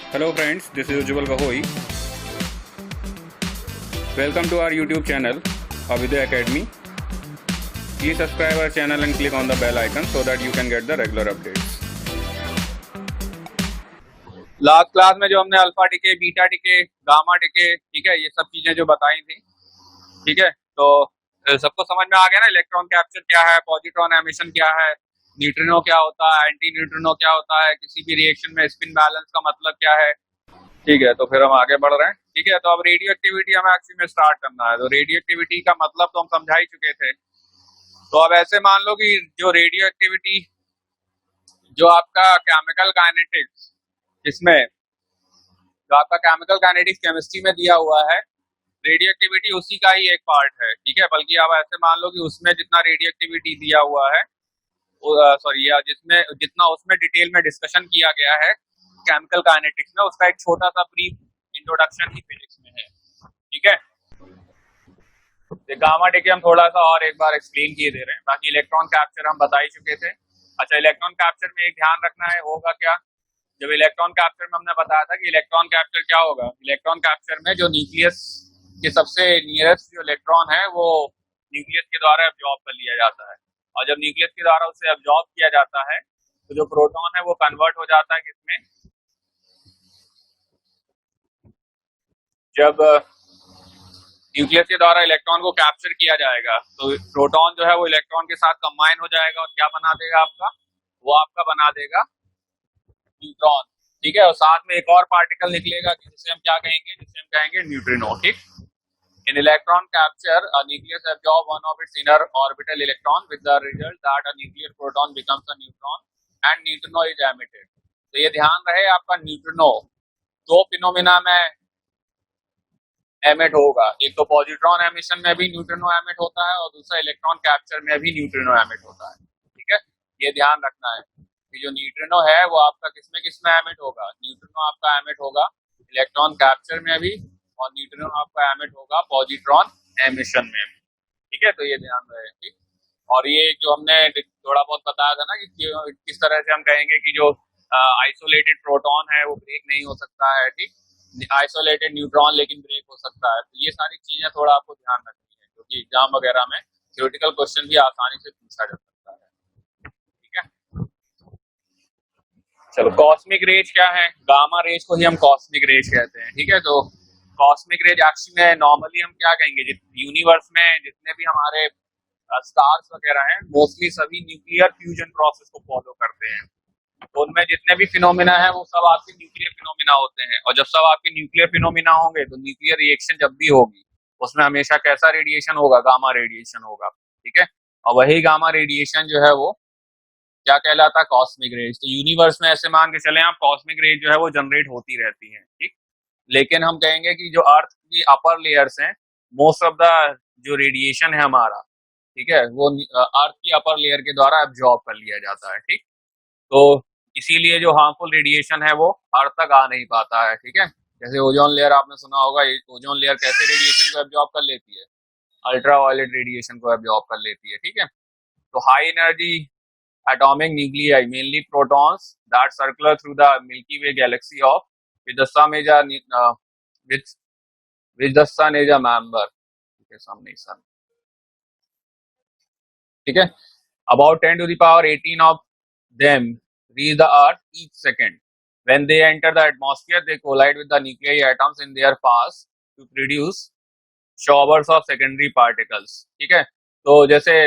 Hello friends, this is Ujjwal Gahoi. Welcome to our YouTube channel, Avidya Academy. Please subscribe our channel and click on the bell icon so that you can get the regular updates. Last class में जो हमने alpha decay, beta decay, gamma decay, ठीक है, ये सब चीजें जो बताई थी, ठीक है, तो सबको समझ में आ गया ना। इलेक्ट्रॉन कैप्चर क्या है, पॉजिट्रॉन एमिशन क्या है, न्यूट्रिनो क्या होता है, एंटी न्यूट्रिनो क्या होता है, किसी भी रिएक्शन में स्पिन बैलेंस का मतलब क्या है, ठीक है। तो फिर हम आगे बढ़ रहे हैं, ठीक है। तो अब रेडियो एक्टिविटी हमें एक्चुअली में स्टार्ट करना है। तो रेडियो एक्टिविटी का मतलब तो हम समझा ही चुके थे। तो अब ऐसे मान लो कि जो रेडियो एक्टिविटी, जो आपका केमिकल काइनेटिक्स, इसमें जो आपका केमिकल काइनेटिक्स केमिस्ट्री में दिया हुआ है, रेडियो एक्टिविटी उसी का ही एक पार्ट है, ठीक है। बल्कि आप ऐसे मान लो कि उसमें जितना रेडियो एक्टिविटी दिया हुआ है, सॉरी, या जिसमें जितना उसमें डिटेल में डिस्कशन किया गया है केमिकल काइनेटिक्स में, उसका एक छोटा सा ब्रीफ इंट्रोडक्शन ही फिजिक्स में है, ठीक है। गामा डिके हम थोड़ा सा और एक बार एक्सप्लेन किए दे रहे हैं। बाकी इलेक्ट्रॉन कैप्चर हम बता ही चुके थे। अच्छा, इलेक्ट्रॉन कैप्चर में एक ध्यान रखना है, होगा क्या, जब इलेक्ट्रॉन कैप्चर में हमने बताया था कि इलेक्ट्रॉन कैप्चर क्या होगा। इलेक्ट्रॉन कैप्चर में जो न्यूक्लियस के सबसे नियरेस्ट जो इलेक्ट्रॉन है वो न्यूक्लियस के द्वारा एब्जॉर्ब कर लिया जाता है, और जब न्यूक्लियस के द्वारा उसे एब्जॉर्ब किया जाता है तो जो प्रोटॉन है वो कन्वर्ट हो जाता है किसमें, जब न्यूक्लियस के द्वारा इलेक्ट्रॉन को कैप्चर किया जाएगा तो प्रोटॉन जो है वो इलेक्ट्रॉन के साथ कंबाइन हो जाएगा और क्या बना देगा आपका, वो आपका बना देगा न्यूट्रॉन, ठीक है। और साथ में एक और पार्टिकल निकलेगा जिसे हम क्या कहेंगे, जिसे हम कहेंगे न्यूट्रिनो, ठीक। In electron capture a nucleus absorb one of its inner orbital electron with the result that a nuclear proton becomes a neutron and neutrino is emitted। तो ये ध्यान रहे, आपका न्यूट्रिनो दो फिनोमिना में एमिट होगा। एक तो पॉजिट्रॉन एमिशन में भी न्यूट्रिनो एमिट होता है और दूसरा इलेक्ट्रॉन कैप्चर में भी न्यूट्रिनो एमिट होता है, ठीक है। ये ध्यान रखना है कि जो न्यूट्रिनो है वो आपका किसमें एमिट होगा। न्यूट्रिनो आपका एमिट होगा इलेक्ट्रॉन कैप्चर में भी, और न्यूट्रिनो आपका एमिट होगा पॉजिट्रॉन एमिशन में भी, ठीक है। तो ये ध्यान रहे, ठीक। और ये जो हमने थोड़ा बहुत बताया था ना कि किस तरह से हम कहेंगे कि जो आइसोलेटेड प्रोटॉन है वो ब्रेक नहीं हो सकता है, ठीक। आइसोलेटेड न्यूट्रॉन लेकिन ब्रेक हो सकता है। तो ये सारी चीजें थोड़ा आपको ध्यान रखनी है, क्योंकि एग्जाम वगैरह में थ्योरेटिकल क्वेश्चन भी आसानी से पूछा जा सकता है, ठीक है। चलो, कॉस्मिक रेज क्या है, गामा रेज को ही हम कॉस्मिक रेज कहते हैं, ठीक है। तो कॉस्मिक रेज एक्चुअली में नॉर्मली हम क्या कहेंगे, यूनिवर्स में जितने भी हमारे स्टार्स वगैरह हैं मोस्टली सभी न्यूक्लियर फ्यूजन प्रोसेस को फॉलो करते हैं। तो उनमें जितने भी फिनोमिना है वो सब आपके न्यूक्लियर फिनोमिना होते हैं, और जब सब आपके न्यूक्लियर फिनोमिना होंगे तो न्यूक्लियर रिएक्शन जब भी होगी उसमें हमेशा कैसा रेडिएशन होगा, गामा रेडिएशन होगा, ठीक है। और वही गामा रेडिएशन जो है वो क्या कहलाता है, कॉस्मिक रेज। तो यूनिवर्स में ऐसे मान के चले आप, कॉस्मिक रेज जो है वो जनरेट होती रहती है, ठीक। लेकिन हम कहेंगे कि जो अर्थ की अपर लेयर्स हैं, मोस्ट ऑफ द जो रेडिएशन है हमारा, ठीक है, वो अर्थ की अपर लेयर के द्वारा एब्जॉर्ब कर लिया जाता है, ठीक। तो इसीलिए जो हार्मफुल रेडिएशन है वो अर्थ तक आ नहीं पाता है, ठीक है। जैसे ओजोन लेयर आपने सुना होगा, ओजोन लेयर कैसे रेडिएशन को एब्जॉर्ब कर लेती है, अल्ट्रा वायलेट रेडिएशन को एब्जॉर्ब कर लेती है, ठीक है। तो high energy atomic nuclei, mainly protons, that circle through the Milky Way galaxy of which the sun is a which the sun is a member, ठीक है, सामने sun, ठीक है। About 10 to the power 18 of them reach the earth each second. When they enter the atmosphere, they collide with the nuclei atoms in their path to produce showers of secondary particles, ठीक है। तो जैसे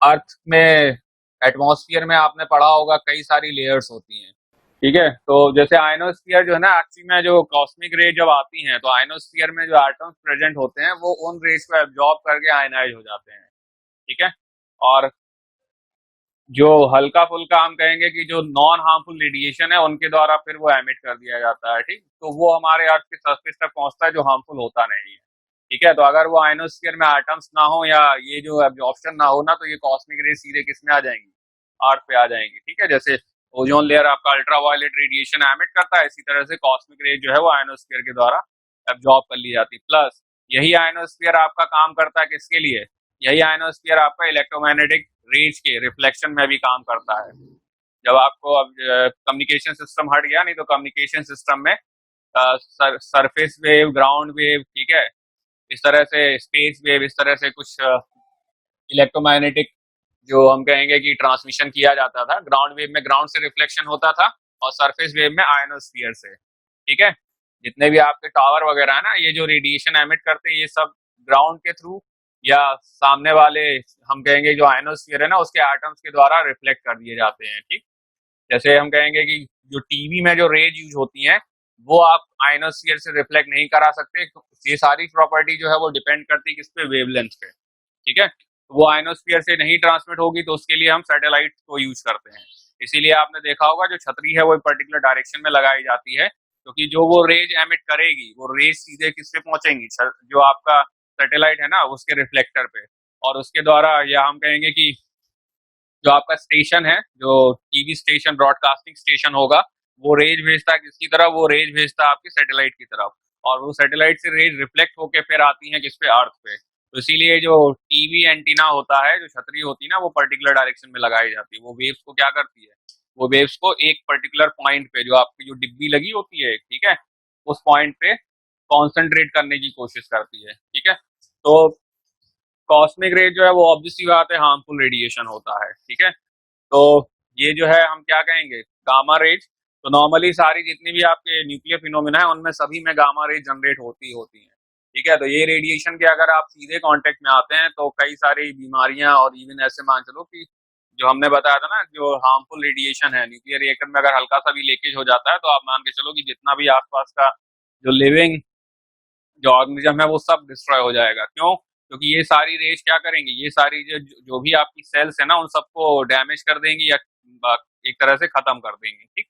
अर्थ में atmosphere में आपने पढ़ा होगा कई सारी लेयर्स होती हैं, ठीक है। तो जैसे आयनोस्फीयर जो है ना, एक्चुअली में जो कॉस्मिक रे जब आती हैं तो आयनोस्फीयर में जो एटम्स प्रेजेंट होते हैं वो उन रेज को एब्जॉर्ब करके आयनाइज हो जाते हैं, ठीक है। और जो हल्का फुल्का हम कहेंगे कि जो नॉन हार्मफुल रेडिएशन है उनके द्वारा फिर वो एमिट कर दिया जाता है, ठीक। तो वो हमारे अर्थ के सरफेस तक पहुंचता है जो हार्मफुल होता नहीं है, ठीक है। तो अगर वो आयनोस्फीयर में एटम्स ना हो या ये जो एब्जॉर्प्शन ना हो ना, तो ये कॉस्मिक रेज सीधे किस में आ जाएंगी, अर्थ पे आ जाएंगी, ठीक है। जैसे ओजोन लेयर आपका अल्ट्रा वायलेट रेडिएशन एमिट करता है, इसी तरह से कॉस्मिक रेज जो है वो आयनोस्फीयर के द्वारा एब्जॉर्ब कर ली जाती है। प्लस यही आयनोस्फीयर आपका काम करता है किसके लिए, यही आयनोस्फीयर आपका इलेक्ट्रोमैग्नेटिक रेज के रिफ्लेक्शन में भी काम करता है। जब आपको अब कम्युनिकेशन सिस्टम हट गया, नहीं तो कम्युनिकेशन सिस्टम में सरफेस वेव, ग्राउंड वेव, ठीक है, इस तरह से स्पेस वेव, इस तरह से कुछ इलेक्ट्रोमैग्नेटिक जो हम कहेंगे कि ट्रांसमिशन किया जाता था। ग्राउंड वेव में ग्राउंड से रिफ्लेक्शन होता था और सरफेस वेव में आयनोस्फीयर से, ठीक है। जितने भी आपके टावर वगैरह है ना, ये जो रेडिएशन एमिट करते हैं, ये सब ग्राउंड के थ्रू या सामने वाले हम कहेंगे जो आयनोस्फीयर है ना, उसके एटम्स के द्वारा रिफ्लेक्ट कर दिए जाते हैं, ठीक। जैसे हम कहेंगे कि जो टीवी में जो रेज यूज होती हैं, वो आप आयनोस्फीयर से रिफ्लेक्ट नहीं करा सकते। ये सारी प्रॉपर्टी जो है वो डिपेंड करती है किस पे, वेवलेंथ पे, ठीक है। तो वो आयनोस्फीयर से नहीं ट्रांसमिट होगी, तो उसके लिए हम सैटेलाइट को यूज करते हैं। इसीलिए आपने देखा होगा जो छतरी है वो पर्टिकुलर डायरेक्शन में लगाई जाती है, क्योंकि जो वो रेज एमिट करेगी, वो रेज सीधे किस पे पहुंचेंगी, जो आपका सैटेलाइट है ना उसके रिफ्लेक्टर पे, और उसके द्वारा, या हम कहेंगे कि जो आपका स्टेशन है, जो टीवी स्टेशन, ब्रॉडकास्टिंग स्टेशन होगा, वो रेज भेजता है किसकी तरफ, वो रेज भेजता है आपकी सैटेलाइट की तरफ, और वो सैटेलाइट से रेज रिफ्लेक्ट होके फिर आती है किस पे, अर्थ पे। तो इसीलिए जो टीवी एंटीना होता है, जो छतरी होती है ना, वो पर्टिकुलर डायरेक्शन में लगाई जाती है। वो वेव्स को क्या करती है, वो वेव्स को एक पर्टिकुलर पॉइंट पे, जो आपकी जो डिब्बी लगी होती है, ठीक है, उस पॉइंट पे कॉन्सेंट्रेट करने की कोशिश करती है, ठीक है। तो कॉस्मिक रेज जो है वो ऑब्वियसली बात है हार्मफुल रेडिएशन होता है, ठीक है। तो ये जो है हम क्या कहेंगे, गामा रेज। तो नॉर्मली सारी जितनी भी आपके न्यूक्लियर फिनोमिना है, उनमें सभी में गामा रेज जनरेट होती हैं, ठीक है। तो ये रेडिएशन के अगर आप सीधे कांटेक्ट में आते हैं तो कई सारी बीमारियां, और इवन ऐसे मान चलो कि जो हमने बताया था ना, जो हार्मफुल रेडिएशन है न्यूक्लियर रिएक्टर में, अगर हल्का सा भी लीकेज हो जाता है तो आप मान के चलो कि जितना भी आसपास का जो लिविंग जो ऑर्गेनिज्म है वो सब डिस्ट्रॉय हो जाएगा। क्यों? क्योंकि ये सारी रेज क्या करेंगी, ये सारी जो भी आपकी सेल्स है ना, उन सबको डैमेज कर देंगी या एक तरह से खत्म कर देंगी, ठीक।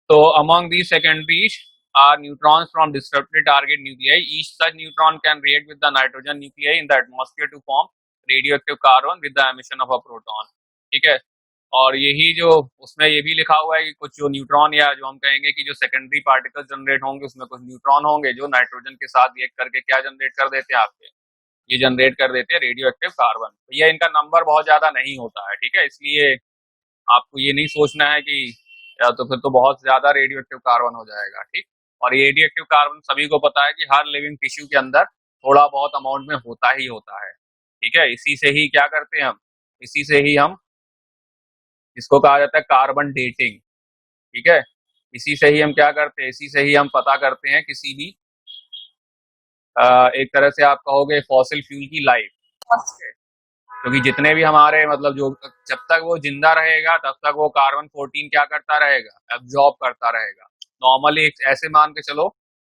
तो among these secondaries are neutrons from disrupted target nuclei. Each such neutron can react with the nitrogen nuclei in the atmosphere to form radioactive carbon with the emission of a proton, ठीक है। और यही जो उसमें ये भी लिखा हुआ है कि कुछ जो न्यूट्रॉन, या जो हम कहेंगे कि जो सेकेंडरी पार्टिकल्स जनरेट होंगे, उसमें कुछ न्यूट्रॉन होंगे जो नाइट्रोजन के साथ रिएक्ट करके क्या जनरेट कर देते हैं आपके, ये जनरेट कर देते हैं रेडियो एक्टिव कार्बन। तो ये इनका नंबर बहुत ज्यादा नहीं होता है, ठीक है। इसलिए आपको ये नहीं सोचना है कि या तो फिर तो बहुत ज्यादा रेडियो एक्टिव कार्बन हो जाएगा, ठीक। और ये रेडियो एक्टिव कार्बन सभी को पता है कि हर लिविंग टिश्यू के अंदर थोड़ा बहुत अमाउंट में होता ही होता है, ठीक है। इसी से ही क्या करते हैं हम, इसी से ही हम, इसको कहा जाता है कार्बन डेटिंग, ठीक है। इसी से ही हम क्या करते हैं, इसी से ही हम पता करते हैं किसी भी एक तरह से आप कहोगे फॉसिल फ्यूल की लाइफ, क्योंकि जितने भी हमारे मतलब जो, जब तक वो जिंदा रहेगा तब तक वो कार्बन 14 क्या करता रहेगा, एब्जॉर्ब करता रहेगा। नॉर्मली ऐसे मान के चलो,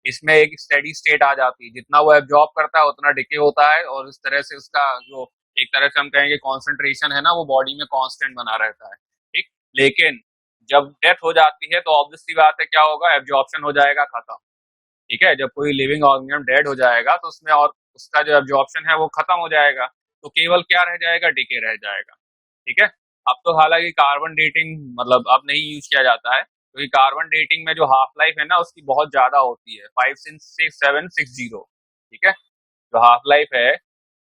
इसमें एक स्टेडी स्टेट आ जाती है, जितना वो एब्जॉर्ब करता है उतना डिके होता है, और इस तरह से उसका जो एक तरह से हम कहेंगे कॉन्सेंट्रेशन है ना, वो बॉडी में कांस्टेंट बना रहता है, ठीक। लेकिन जब डेथ हो जाती है तो ऑब्वियसली बात है क्या होगा, एब्जॉर्प्शन हो जाएगा, खत्म, ठीक है। जब कोई लिविंग ऑर्गेनिज्म डेड हो जाएगा तो उसमें और उसका जो एब्जॉर्प्शन है वो खत्म हो जाएगा, तो केवल क्या रह जाएगा, डिके रह जाएगा, ठीक है। अब तो हालांकि कार्बन डेटिंग मतलब अब नहीं यूज किया जाता है, क्योंकि कार्बन डेटिंग में जो हाफ लाइफ है ना उसकी बहुत ज्यादा होती है, 56760, ठीक है। जो हाफ लाइफ है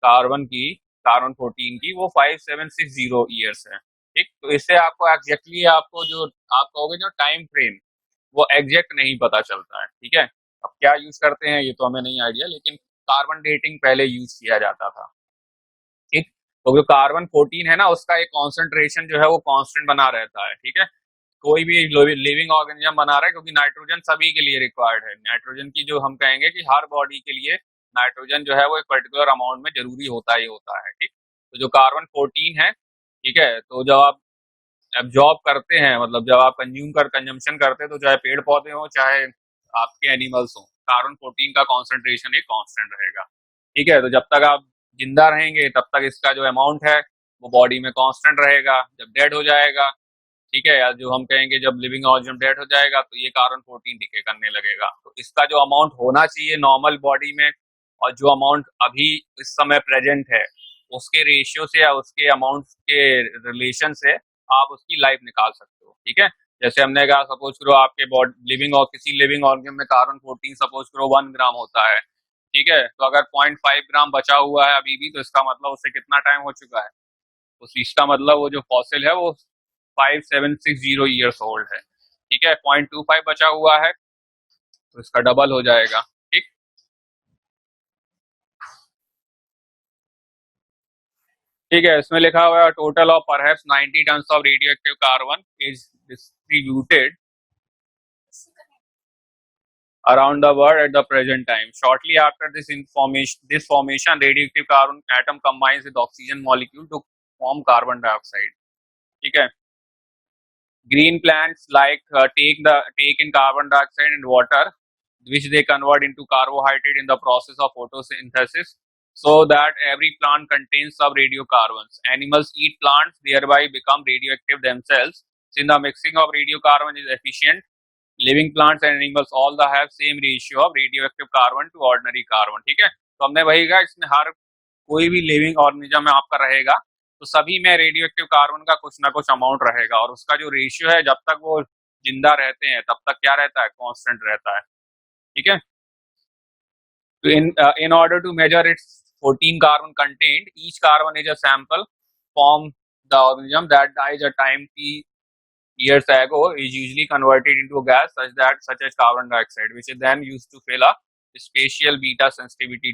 कार्बन की, कार्बन 14 की, वो 5760 ईयर्स है, ठीक। तो इससे आपको एग्जैक्टली आपको जो आप कहोगे जो टाइम फ्रेम, वो एग्जैक्ट नहीं पता चलता है, ठीक है। अब क्या यूज करते हैं ये तो हमें नहीं आइडिया, लेकिन कार्बन डेटिंग पहले यूज किया जाता था, ठीक। तो जो कार्बन 14 है ना, उसका एक कॉन्सेंट्रेशन जो है वो कांस्टेंट बना रहता है, ठीक है। कोई भी लिविंग ऑर्गेनिज्म बना रहा है, क्योंकि नाइट्रोजन सभी के लिए रिक्वायर्ड है। नाइट्रोजन की जो हम कहेंगे कि हर बॉडी के लिए नाइट्रोजन जो है वो एक पर्टिकुलर अमाउंट में जरूरी होता ही होता है, ठीक। तो जो कार्बन 14 है, ठीक है, तो जब आप एब्जॉर्ब करते हैं, मतलब जब आप कंजम्पशन करते हैं, तो चाहे पेड़ पौधे हो चाहे आपके एनिमल्स हो, कार्बन 14 का कॉन्सेंट्रेशन एक कांस्टेंट रहेगा, ठीक है। तो जब तक आप जिंदा रहेंगे तब तक इसका जो अमाउंट है वो बॉडी में कांस्टेंट रहेगा। जब डेड हो जाएगा, ठीक है, या जो हम कहेंगे जब लिविंग ऑर्गेनिज्म डेड हो जाएगा, तो ये कार्बन 14 डिके करने लगेगा। तो इसका जो अमाउंट होना चाहिए नॉर्मल बॉडी में, और जो अमाउंट अभी इस समय प्रेजेंट है, उसके रेशियो से या उसके अमाउंट के रिलेशन से आप उसकी लाइफ निकाल सकते हो, ठीक है। जैसे हमने कहा, सपोज करो आपके बॉडी लिविंग और किसी लिविंग ऑर्गेनिज्म में कार्बन 14 सपोज करो 1 ग्राम होता है, ठीक है, तो अगर 0.5 ग्राम बचा हुआ है अभी भी, तो इसका मतलब उससे कितना टाइम हो चुका है, तो इसका मतलब वो जो फॉसिल है वो 5760 ईयर्स ओल्ड है। ठीक है, 0.25 बचा हुआ है तो इसका डबल हो जाएगा। ठीक, ठीक है, इसमें लिखा हुआ है total of perhaps 90 tons of radio active carbon is distributed around the world at the present time. Shortly after this formation, radioactive carbon atom combines with oxygen molecule to form carbon dioxide. ठीक है, green plants like take in carbon dioxide and water, which they convert into carbohydrate in the process of photosynthesis, so that every plant contains some radiocarbons. Animals eat plants, thereby become radioactive themselves. Since the mixing of radiocarbon is efficient, living plants and animals all the have same ratio of radioactive carbon to ordinary carbon. ठीक है, तो हमने वही कहा, इसमें हर कोई भी living organism में आपका रहेगा तो सभी में रेडियो एक्टिव कार्बन का कुछ ना कुछ अमाउंट रहेगा, और उसका जो रेशियो है जब तक वो जिंदा रहते हैं तब तक क्या रहता है, कांस्टेंट रहता है। ठीक है, तो in order to measure its 14 carbon contained, each carbon is a sample from the organism that dies a time t years ago is usually converted into a gas such as carbon dioxide, which is then used to fill a spatial beta sensitivity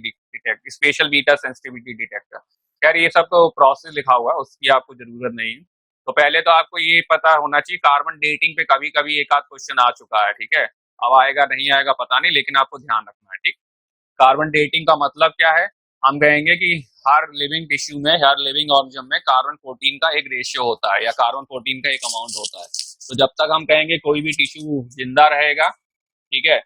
detector. खैर ये सब तो process लिखा हुआ है, उसकी आपको जरूरत नहीं है। तो पहले तो आपको ये पता होना चाहिए, कार्बन डेटिंग पे कभी कभी एक आध क्वेश्चन आ चुका है। ठीक है, अब आएगा नहीं आएगा पता नहीं, लेकिन आपको ध्यान रखना है। ठीक, कार्बन डेटिंग का मतलब क्या है, हम कहेंगे कि हर लिविंग टिश्यू में, हर लिविंग ऑर्गेनिज्म में कार्बन 14 का एक रेशियो होता है या कार्बन 14 का एक अमाउंट होता है। तो जब तक हम कहेंगे कोई भी टिश्यू जिंदा रहेगा, ठीक है,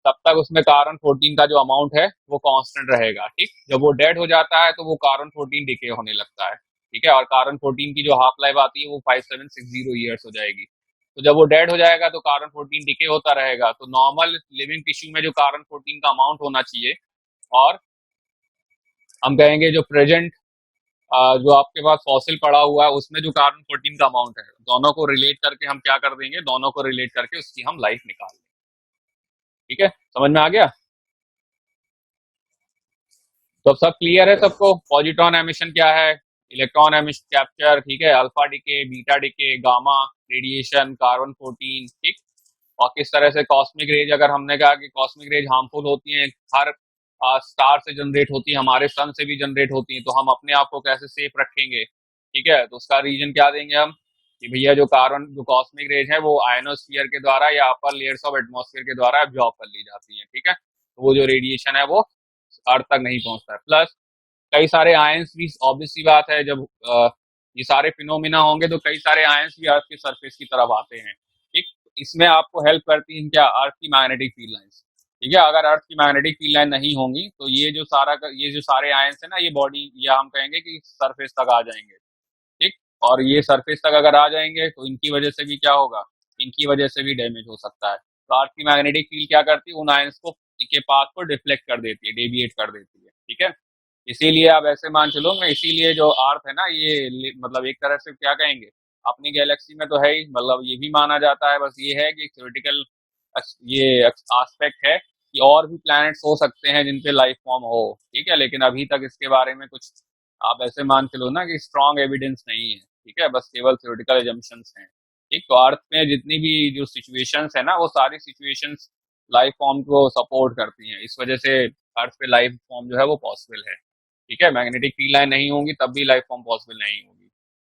तब तक उसमें कार्बन 14 का जो अमाउंट है वो कांस्टेंट रहेगा। ठीक, जब वो डेड हो जाता है तो वो कार्बन 14 डिके होने लगता है। ठीक है, और कार्बन 14 की जो हाफ लाइफ आती है वो 5760 ईयर्स हो जाएगी। तो जब वो डेड हो जाएगा तो कार्बन 14 डिके होता रहेगा। तो नॉर्मल लिविंग टिश्यू में जो कार्बन 14 का अमाउंट होना चाहिए, और हम कहेंगे जो प्रेजेंट जो आपके पास फॉसिल पड़ा हुआ है उसमें जो कार्बन 14 का अमाउंट है, दोनों को रिलेट करके हम क्या कर देंगे, दोनों को रिलेट करके उसकी हम लाइफ निकाल लेंगे। ठीक है, समझ में आ गया? तो अब सब क्लियर है सबको, पॉजिट्रॉन एमिशन क्या है, इलेक्ट्रॉन एमिशन कैप्चर, ठीक है, alpha decay, beta decay, gamma radiation, carbon 14, ठीक, और किस तरह से कॉस्मिक रेज, अगर हमने कहा कि कॉस्मिक रेज हार्मफुल होती हैं, हर स्टार से जनरेट होती है, हमारे सन से भी जनरेट होती है, तो हम अपने आप को कैसे सेफ रखेंगे। ठीक है, तो उसका रीजन क्या देंगे हम कि भैया जो कार्बन जो कॉस्मिक रेज है वो आयनोस्फीयर के द्वारा या अपर लेयर्स ऑफ एटमॉस्फेयर के द्वारा एब्जॉर्ब कर ली जाती है। ठीक है, तो वो जो रेडिएशन है वो अर्थ तक नहीं पहुंचता है। प्लस कई सारे आयंस भी, ऑब्वियस सी बात है, जब ये सारे फिनोमिना होंगे तो कई सारे आयंस भी अर्थ के सरफेस की तरफ आते हैं। ठीक, इसमें आपको हेल्प करती है क्या, अर्थ की मैग्नेटिक फील्ड लाइंस। ठीक है, अगर अर्थ की मैग्नेटिक फील्ड लाइन नहीं होंगी तो ये जो सारे आयंस है ना, ये बॉडी या हम कहेंगे कि सरफेस तक आ जाएंगे। ठीक, और ये सरफेस तक अगर आ जाएंगे तो इनकी वजह से भी क्या होगा, इनकी वजह से भी डैमेज हो सकता है। तो अर्थ की मैग्नेटिक फील्ड क्या करती है, उन आयंस को के पाथ को डिफ्लेक्ट कर देती है, डेविएट कर देती है। ठीक है, इसीलिए आप ऐसे मान चलो ना, इसीलिए जो अर्थ है ना, ये मतलब एक तरह से क्या कहेंगे, अपनी गैलेक्सी में तो है ही, मतलब ये भी माना जाता है, बस ये है कि थ्योरेटिकल ये एस्पेक्ट है कि और भी प्लैनेट्स हो सकते हैं जिन पे लाइफ फॉर्म हो। ठीक है, लेकिन अभी तक इसके बारे में कुछ आप ऐसे मान चलो ना कि स्ट्रॉन्ग एविडेंस नहीं है। ठीक है, बस केवल थ्योरेटिकल एजम्पशंस हैं। ठीक, तो अर्थ में जितनी भी जो सिचुएशंस है ना, वो सारी सिचुएशंस लाइफ फॉर्म को सपोर्ट करती हैं, इस वजह से अर्थ पे लाइफ फॉर्म जो है वो पॉसिबल है। ठीक है, मैग्नेटिक फील्ड लाइन नहीं होंगी तब भी लाइफ फॉर्म पॉसिबल नहीं होगी।